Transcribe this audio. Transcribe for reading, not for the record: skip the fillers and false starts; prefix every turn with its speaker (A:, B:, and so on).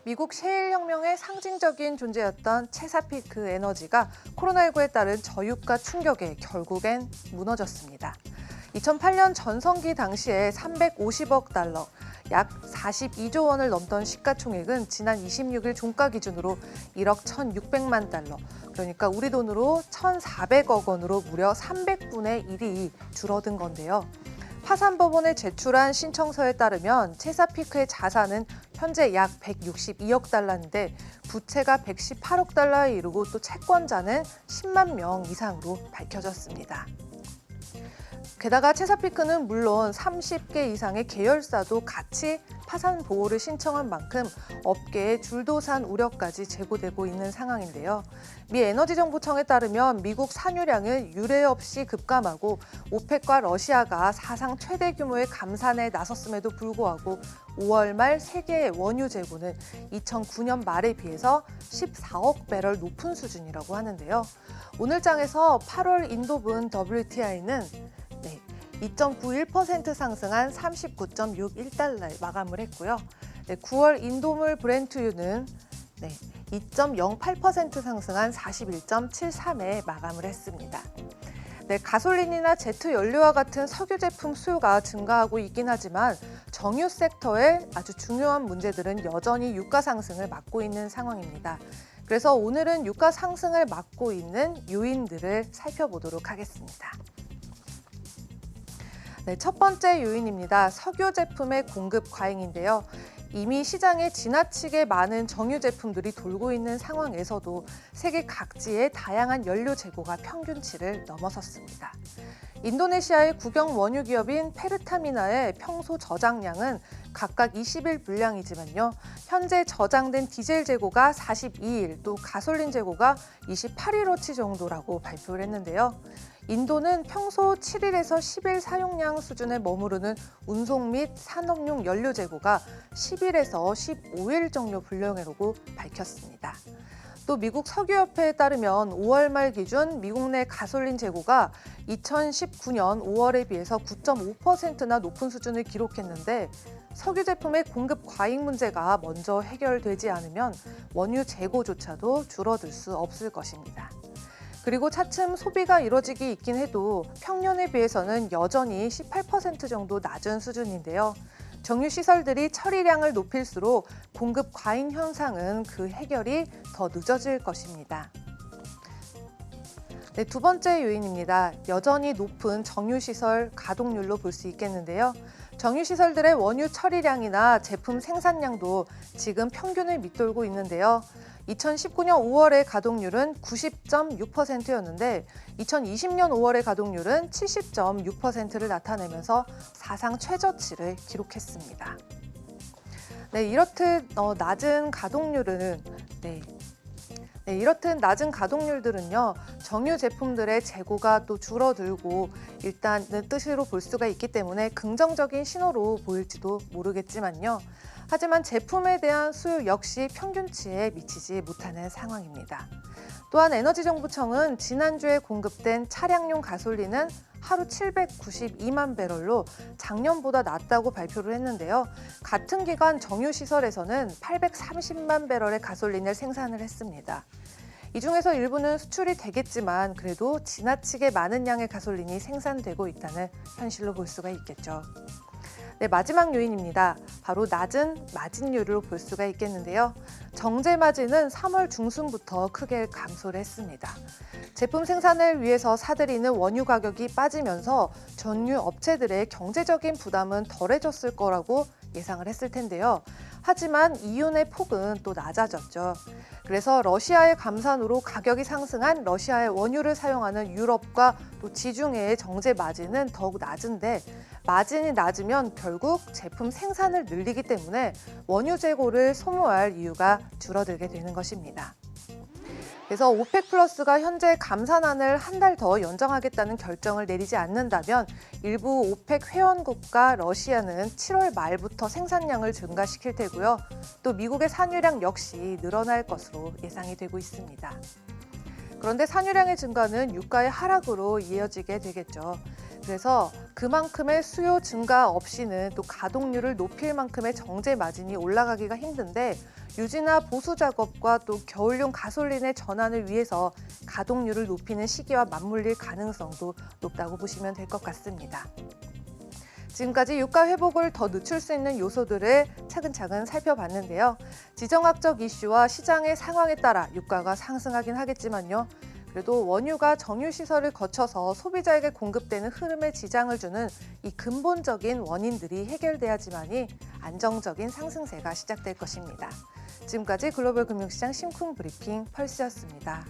A: 미국 셰일 혁명의 상징적인 존재였던 체사피크 에너지가 코로나19에 따른 저유가 충격에 결국엔 무너졌습니다. 2008년 전성기 당시에 350억 달러, 약 42조 원을 넘던 시가총액은 지난 26일 종가 기준으로 1억 1,600만 달러, 그러니까 우리 돈으로 1,400억 원으로 무려 300분의 1이 줄어든 건데요. 파산법원에 제출한 신청서에 따르면 체사피크의 자산은 현재 약 162억 달러인데 부채가 118억 달러에 이르고 또 채권자는 10만 명 이상으로 밝혀졌습니다. 게다가 체사피크는 물론 30개 이상의 계열사도 같이 파산 보호를 신청한 만큼 업계에 줄도산 우려까지 제고되고 있는 상황인데요. 미 에너지정보청에 따르면 미국 산유량을 유례 없이 급감하고 오펙과 러시아가 사상 최대 규모의 감산에 나섰음에도 불구하고 5월 말 세계의 원유 재고는 2009년 말에 비해서 14억 배럴 높은 수준이라고 하는데요. 오늘 장에서 8월 인도분 WTI는 2.91% 상승한 39.61달러에 마감을 했고요. 9월 인도물 브렌트유는 2.08% 상승한 41.73에 마감을 했습니다. 가솔린이나 제트 연료와 같은 석유 제품 수요가 증가하고 있긴 하지만 정유 섹터의 아주 중요한 문제들은 여전히 유가 상승을 막고 있는 상황입니다. 그래서 오늘은 유가 상승을 막고 있는 요인들을 살펴보도록 하겠습니다. 첫 번째 요인입니다. 석유 제품의 공급 과잉인데요. 이미 시장에 지나치게 많은 정유 제품들이 돌고 있는 상황에서도 세계 각지의 다양한 연료 재고가 평균치를 넘어섰습니다. 인도네시아의 국영 원유 기업인 페르타미나의 평소 저장량은 각각 20일 분량이지만요. 현재 저장된 디젤 재고가 42일, 또 가솔린 재고가 28일어치 정도라고 발표를 했는데요. 인도는 평소 7일에서 10일 사용량 수준에 머무르는 운송 및 산업용 연료 재고가 10일에서 15일 정도 분량이라고 밝혔습니다. 또 미국 석유협회에 따르면 5월 말 기준 미국 내 가솔린 재고가 2019년 5월에 비해서 9.5%나 높은 수준을 기록했는데 석유 제품의 공급 과잉 문제가 먼저 해결되지 않으면 원유 재고조차도 줄어들 수 없을 것입니다. 그리고 차츰 소비가 이뤄지기 있긴 해도 평년에 비해서는 여전히 18% 정도 낮은 수준인데요. 정유 시설들이 처리량을 높일수록 공급 과잉 현상은 그 해결이 더 늦어질 것입니다. 두 번째 요인입니다. 여전히 높은 정유시설 가동률로 볼 수 있겠는데요. 정유시설들의 원유 처리량이나 제품 생산량도 지금 평균을 밑돌고 있는데요. 2019년 5월의 가동률은 90.6%였는데 2020년 5월의 가동률은 70.6%를 나타내면서 사상 최저치를 기록했습니다. 이렇듯 낮은 가동률들은요, 정유 제품들의 재고가 또 줄어들고 일단은 뜻으로 볼 수가 있기 때문에 긍정적인 신호로 보일지도 모르겠지만요. 하지만 제품에 대한 수요 역시 평균치에 미치지 못하는 상황입니다. 또한 에너지정보청은 지난주에 공급된 차량용 가솔린은 하루 792만 배럴로 작년보다 낮다고 발표를 했는데요. 같은 기간 정유시설에서는 830만 배럴의 가솔린을 생산을 했습니다. 이 중에서 일부는 수출이 되겠지만 그래도 지나치게 많은 양의 가솔린이 생산되고 있다는 현실로 볼 수가 있겠죠. 마지막 요인입니다. 바로 낮은 마진율로 볼 수가 있겠는데요. 정제 마진은 3월 중순부터 크게 감소를 했습니다. 제품 생산을 위해서 사들이는 원유 가격이 빠지면서 전유 업체들의 경제적인 부담은 덜해졌을 거라고 예상을 했을 텐데요. 하지만 이윤의 폭은 또 낮아졌죠. 그래서 러시아의 감산으로 가격이 상승한 러시아의 원유를 사용하는 유럽과 또 지중해의 정제 마진은 더욱 낮은데 마진이 낮으면 결국 제품 생산을 늘리기 때문에 원유 재고를 소모할 이유가 줄어들게 되는 것입니다. 그래서 오펙 플러스가 현재 감산안을 한 달 더 연장하겠다는 결정을 내리지 않는다면 일부 오펙 회원국과 러시아는 7월 말부터 생산량을 증가시킬 테고요. 또 미국의 산유량 역시 늘어날 것으로 예상이 되고 있습니다. 그런데 산유량의 증가는 유가의 하락으로 이어지게 되겠죠. 그래서 그만큼의 수요 증가 없이는 또 가동률을 높일 만큼의 정제 마진이 올라가기가 힘든데 유지나 보수 작업과 또 겨울용 가솔린의 전환을 위해서 가동률을 높이는 시기와 맞물릴 가능성도 높다고 보시면 될 것 같습니다. 지금까지 유가 회복을 더 늦출 수 있는 요소들을 차근차근 살펴봤는데요. 지정학적 이슈와 시장의 상황에 따라 유가가 상승하긴 하겠지만요. 그래도 원유가 정유 시설을 거쳐서 소비자에게 공급되는 흐름에 지장을 주는 이 근본적인 원인들이 해결돼야지만이 안정적인 상승세가 시작될 것입니다. 지금까지 글로벌 금융시장 심쿵 브리핑 펄스였습니다.